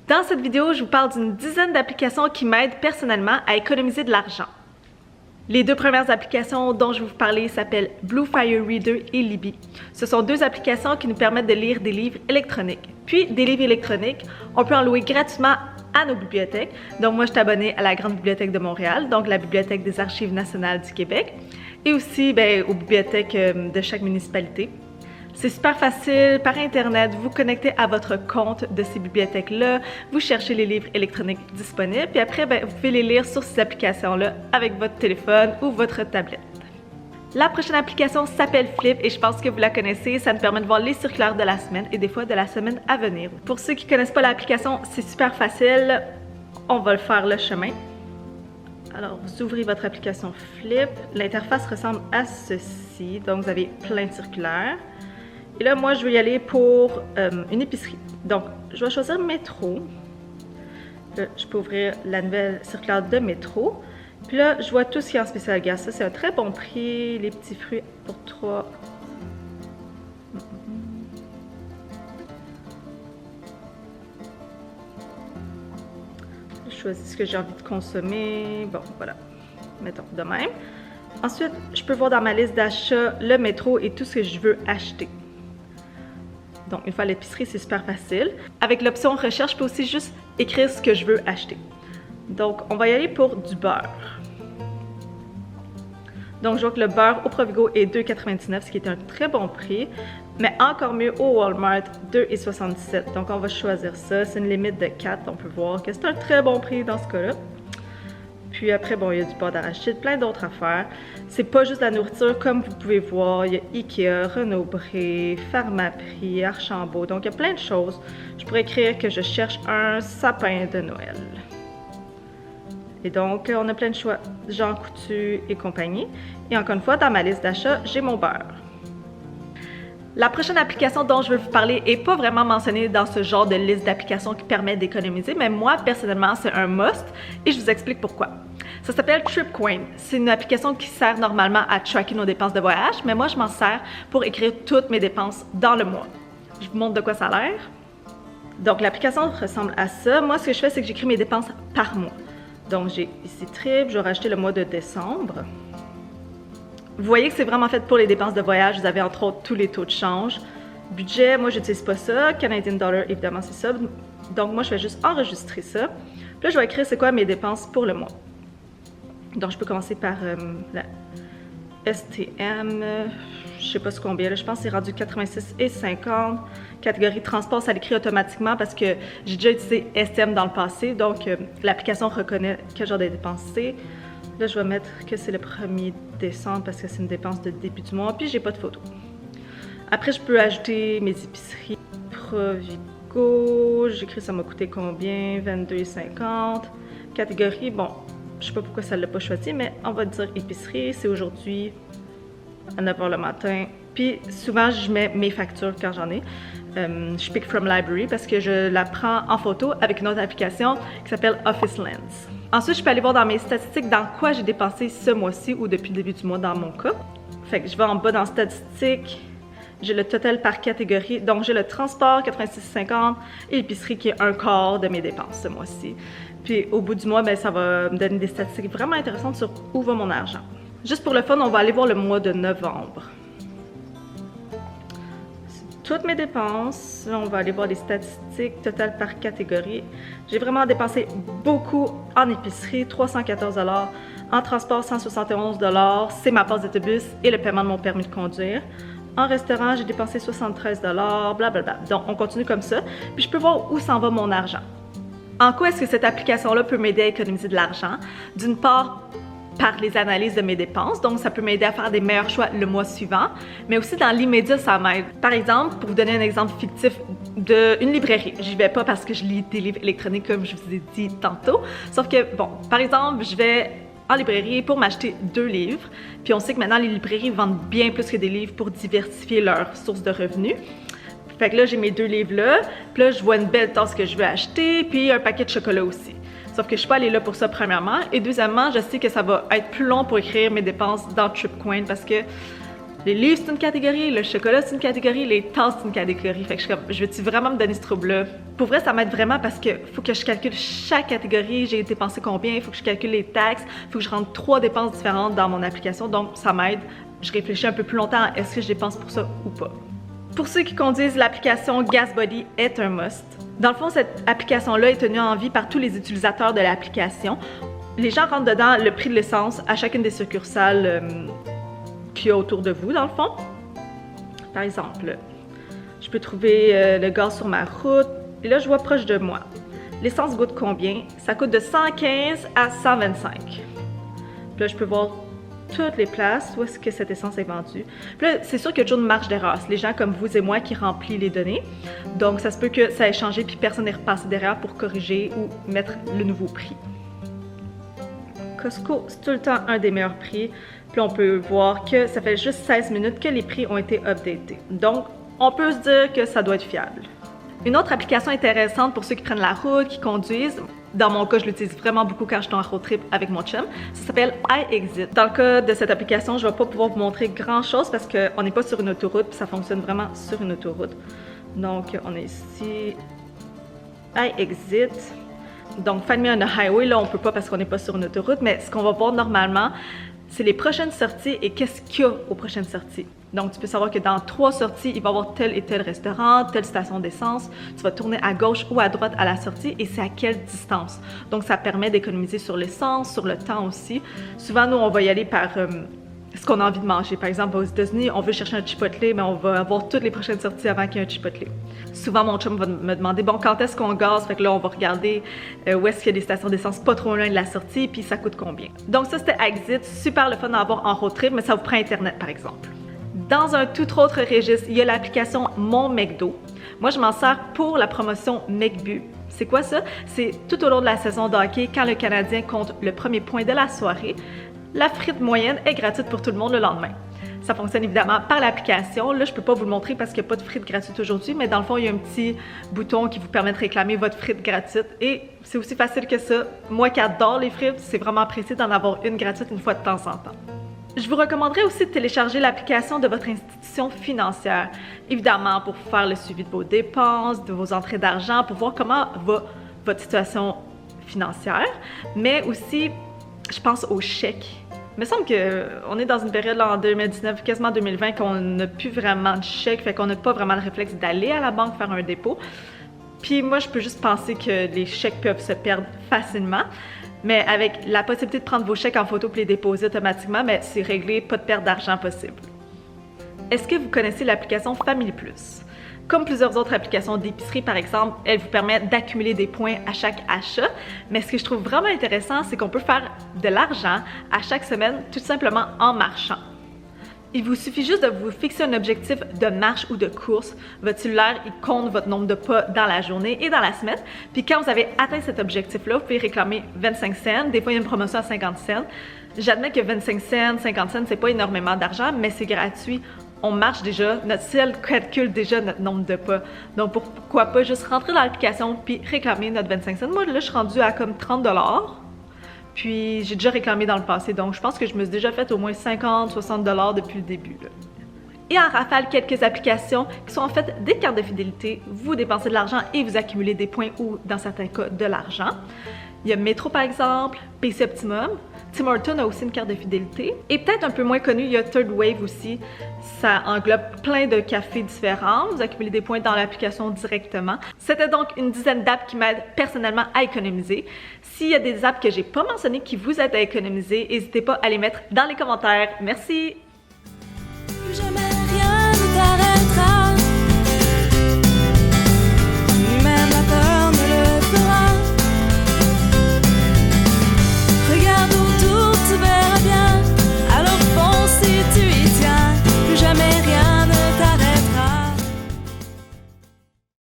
Dans cette vidéo, je vous parle d'une dizaine d'applications qui m'aident personnellement à économiser de l'argent. Les deux premières applications dont je vais vous parler s'appellent Bluefire Reader et Libby. Ce sont deux applications qui nous permettent de lire des livres électroniques. Puis, des livres électroniques, on peut en louer gratuitement à nos bibliothèques. Donc, moi, je suis abonnée à la Grande Bibliothèque de Montréal, donc la Bibliothèque des Archives nationales du Québec, et aussi aux bibliothèques de chaque municipalité. C'est super facile, par Internet, vous connectez à votre compte de ces bibliothèques-là, vous cherchez les livres électroniques disponibles, puis après, vous pouvez les lire sur ces applications-là avec votre téléphone ou votre tablette. La prochaine application s'appelle Flip et je pense que vous la connaissez, ça nous permet de voir les circulaires de la semaine et des fois de la semaine à venir. Pour ceux qui ne connaissent pas l'application, c'est super facile, on va le faire le chemin. Alors, vous ouvrez votre application Flip, l'interface ressemble à ceci, donc vous avez plein de circulaires. Et là, moi, je vais y aller pour une épicerie. Donc, je vais choisir Métro. Là, je peux ouvrir la nouvelle circulaire de Métro. Puis là, je vois tout ce qui est en spécial gaz. Ça, c'est un très bon prix. Les petits fruits pour 3. Je choisis ce que j'ai envie de consommer. Bon, voilà. Mettons de même. Ensuite, je peux voir dans ma liste d'achat le Métro et tout ce que je veux acheter. Donc, une fois à l'épicerie, c'est super facile. Avec l'option recherche, je peux aussi juste écrire ce que je veux acheter. Donc, on va y aller pour du beurre. Donc, je vois que le beurre au Provigo est 2,99 $, ce qui est un très bon prix. Mais encore mieux au Walmart, 2,77 $. Donc, on va choisir ça. C'est une limite de 4. On peut voir que c'est un très bon prix dans ce cas-là. Puis après, bon, il y a du beurre d'arachide, plein d'autres affaires. C'est pas juste la nourriture, comme vous pouvez voir, il y a Ikea, Renaud-Bré, Pharmaprix, Archambault, donc il y a plein de choses. Je pourrais écrire que je cherche un sapin de Noël. Et donc, on a plein de choix, Jean Coutu et compagnie. Et encore une fois, dans ma liste d'achat, j'ai mon beurre. La prochaine application dont je veux vous parler n'est pas vraiment mentionnée dans ce genre de liste d'applications qui permet d'économiser, mais moi, personnellement, c'est un must et je vous explique pourquoi. Ça s'appelle TripCoin. C'est une application qui sert normalement à tracker nos dépenses de voyage, mais moi, je m'en sers pour écrire toutes mes dépenses dans le mois. Je vous montre de quoi ça a l'air. Donc, l'application ressemble à ça. Moi, ce que je fais, c'est que j'écris mes dépenses par mois. Donc, j'ai ici Trip, je vais rajouter le mois de décembre. Vous voyez que c'est vraiment fait pour les dépenses de voyage. Vous avez entre autres tous les taux de change. Budget, moi, je n'utilise pas ça. Canadian Dollar, évidemment, c'est ça. Donc, moi, je vais juste enregistrer ça. Puis là, je vais écrire c'est quoi mes dépenses pour le mois. Donc, je peux commencer par la STM. Je ne sais pas ce combien. Là, je pense que c'est rendu 86,50 $. Catégorie transport, ça l'écrit automatiquement parce que j'ai déjà utilisé STM dans le passé. Donc, l'application reconnaît quel genre de dépenses c'est. Là, je vais mettre que c'est le 1er décembre parce que c'est une dépense de début du mois. Puis, j'ai pas de photo. Après, je peux ajouter mes épiceries. Provigo, j'écris ça m'a coûté combien? 22,50 $. Catégorie, bon, je sais pas pourquoi ça l'a pas choisi, mais on va dire épicerie. C'est aujourd'hui à 9 h le matin. Puis, souvent, je mets mes factures quand j'en ai. Je pick from library parce que je la prends en photo avec une autre application qui s'appelle Office Lens. Ensuite, je peux aller voir dans mes statistiques dans quoi j'ai dépensé ce mois-ci ou depuis le début du mois dans mon cas. Fait que je vais en bas dans statistiques, j'ai le total par catégorie. Donc, j'ai le transport, 86,50 $, et l'épicerie qui est un quart de mes dépenses ce mois-ci. Puis, au bout du mois, ça va me donner des statistiques vraiment intéressantes sur où va mon argent. Juste pour le fun, on va aller voir le mois de novembre. Toutes mes dépenses. Là, on va aller voir les statistiques totales par catégorie. J'ai vraiment dépensé beaucoup en épicerie, 314 $, en transport, 171 $, c'est ma passe d'autobus et le paiement de mon permis de conduire. En restaurant, j'ai dépensé 73 $, blablabla. Donc, on continue comme ça. Puis, je peux voir où s'en va mon argent. En quoi est-ce que cette application-là peut m'aider à économiser de l'argent? D'une part, par les analyses de mes dépenses, donc ça peut m'aider à faire des meilleurs choix le mois suivant, mais aussi dans l'immédiat, ça m'aide. Par exemple, pour vous donner un exemple fictif d'une librairie, j'y vais pas parce que je lis des livres électroniques comme je vous ai dit tantôt, sauf que, bon, par exemple, je vais en librairie pour m'acheter 2 livres, puis on sait que maintenant les librairies vendent bien plus que des livres pour diversifier leurs sources de revenus. Fait que là, j'ai mes 2 livres-là, puis là, je vois une belle tasse que je veux acheter, puis un paquet de chocolat aussi. Sauf que je ne suis pas allée là pour ça, premièrement. Et deuxièmement, je sais que ça va être plus long pour écrire mes dépenses dans TripCoin parce que Les livres, c'est une catégorie, le chocolat, c'est une catégorie, les tasses, c'est une catégorie. Fait que je veux-tu vraiment me donner ce trouble-là? Pour vrai, ça m'aide vraiment parce que faut que je calcule chaque catégorie, j'ai dépensé combien, il faut que je calcule les taxes, il faut que je rentre 3 dépenses différentes dans mon application, donc ça m'aide. Je réfléchis un peu plus longtemps à est-ce que je dépense pour ça ou pas. Pour ceux qui conduisent, l'application GasBuddy est un must. Dans le fond, cette application-là est tenue en vie par tous les utilisateurs de l'application. Les gens rentrent dedans le prix de l'essence à chacune des succursales qu'il y a autour de vous, dans le fond. Par exemple, je peux trouver le gaz sur ma route, et là, je vois proche de moi. L'essence coûte combien? Ça coûte de 115 à 125. Puis là, je peux voir toutes les places où est-ce que cette essence est vendue. Puis là, c'est sûr qu'il y a toujours une marge d'erreur. C'est les gens comme vous et moi qui remplissent les données. Donc, ça se peut que ça ait changé puis personne n'est repassé derrière pour corriger ou mettre le nouveau prix. Costco, c'est tout le temps un des meilleurs prix. Puis là, on peut voir que ça fait juste 16 minutes que les prix ont été updatés. Donc, on peut se dire que ça doit être fiable. Une autre application intéressante pour ceux qui prennent la route, qui conduisent, dans mon cas, je l'utilise vraiment beaucoup quand je suis en road trip avec mon chum, ça s'appelle iExit. Dans le cas de cette application, je ne vais pas pouvoir vous montrer grand-chose parce qu'on n'est pas sur une autoroute, puis ça fonctionne vraiment sur une autoroute. Donc, on est ici, iExit. Donc, Find Me on the Highway, là, on ne peut pas parce qu'on n'est pas sur une autoroute, mais ce qu'on va voir normalement, c'est les prochaines sorties et qu'est-ce qu'il y a aux prochaines sorties. Donc, tu peux savoir que dans 3 sorties, il va y avoir tel et tel restaurant, telle station d'essence. Tu vas tourner à gauche ou à droite à la sortie et c'est à quelle distance. Donc, ça permet d'économiser sur l'essence, sur le temps aussi. Souvent, nous, on va y aller par ce qu'on a envie de manger. Par exemple, aux États-Unis, on veut chercher un Chipotle, mais on va avoir toutes les prochaines sorties avant qu'il y ait un Chipotle. Souvent, mon chum va me demander, bon, quand est-ce qu'on gaze? Fait que là, on va regarder où est-ce qu'il y a des stations d'essence pas trop loin de la sortie, puis ça coûte combien. Donc ça, c'était Exit. Super le fun à avoir en road trip, mais ça vous prend Internet, par exemple. Dans un tout autre registre, il y a l'application Mon McDo. Moi, je m'en sers pour la promotion McBu. C'est quoi ça? C'est tout au long de la saison de hockey, quand le Canadien compte le premier point de la soirée, la frite moyenne est gratuite pour tout le monde le lendemain. Ça fonctionne évidemment par l'application. Là, je ne peux pas vous le montrer parce qu'il n'y a pas de frites gratuites aujourd'hui, mais dans le fond, il y a un petit bouton qui vous permet de réclamer votre frite gratuite. Et c'est aussi facile que ça. Moi qui adore les frites, c'est vraiment apprécié d'en avoir une gratuite une fois de temps en temps. Je vous recommanderais aussi de télécharger l'application de votre institution financière. Évidemment, pour faire le suivi de vos dépenses, de vos entrées d'argent, pour voir comment va votre situation financière, mais aussi, je pense aux chèques. Il me semble qu'on est dans une période là, en 2019, quasiment 2020, qu'on n'a plus vraiment de chèques, fait qu'on n'a pas vraiment le réflexe d'aller à la banque faire un dépôt. Puis moi, je peux juste penser que les chèques peuvent se perdre facilement. Mais avec la possibilité de prendre vos chèques en photo et les déposer automatiquement, mais c'est réglé, pas de perte d'argent possible. Est-ce que vous connaissez l'application Family Plus? Comme plusieurs autres applications d'épicerie, par exemple, elle vous permet d'accumuler des points à chaque achat. Mais ce que je trouve vraiment intéressant, c'est qu'on peut faire de l'argent à chaque semaine tout simplement en marchant. Il vous suffit juste de vous fixer un objectif de marche ou de course. Votre cellulaire, il compte votre nombre de pas dans la journée et dans la semaine. Puis quand vous avez atteint cet objectif-là, vous pouvez réclamer 25 cents. Des fois, il y a une promotion à 50 cents. J'admets que 25 cents, 50 cents, c'est pas énormément d'argent, mais c'est gratuit. On marche déjà, notre ciel calcule déjà notre nombre de pas. Donc pourquoi pas juste rentrer dans l'application puis réclamer notre 25 cents. Moi, là, je suis rendue à comme 30 $. Puis j'ai déjà réclamé dans le passé, donc je pense que je me suis déjà fait au moins 50-60 $ depuis le début. Là. Et en rafale, quelques applications qui sont en fait des cartes de fidélité. Vous dépensez de l'argent et vous accumulez des points ou, dans certains cas, de l'argent. Il y a Metro par exemple, PC Optimum. Tim Hortons a aussi une carte de fidélité. Et peut-être un peu moins connu, il y a Third Wave aussi. Ça englobe plein de cafés différents. Vous accumulez des points dans l'application directement. C'était donc une dizaine d'apps qui m'aident personnellement à économiser. S'il y a des apps que j'ai pas mentionnées qui vous aident à économiser, n'hésitez pas à les mettre dans les commentaires. Merci!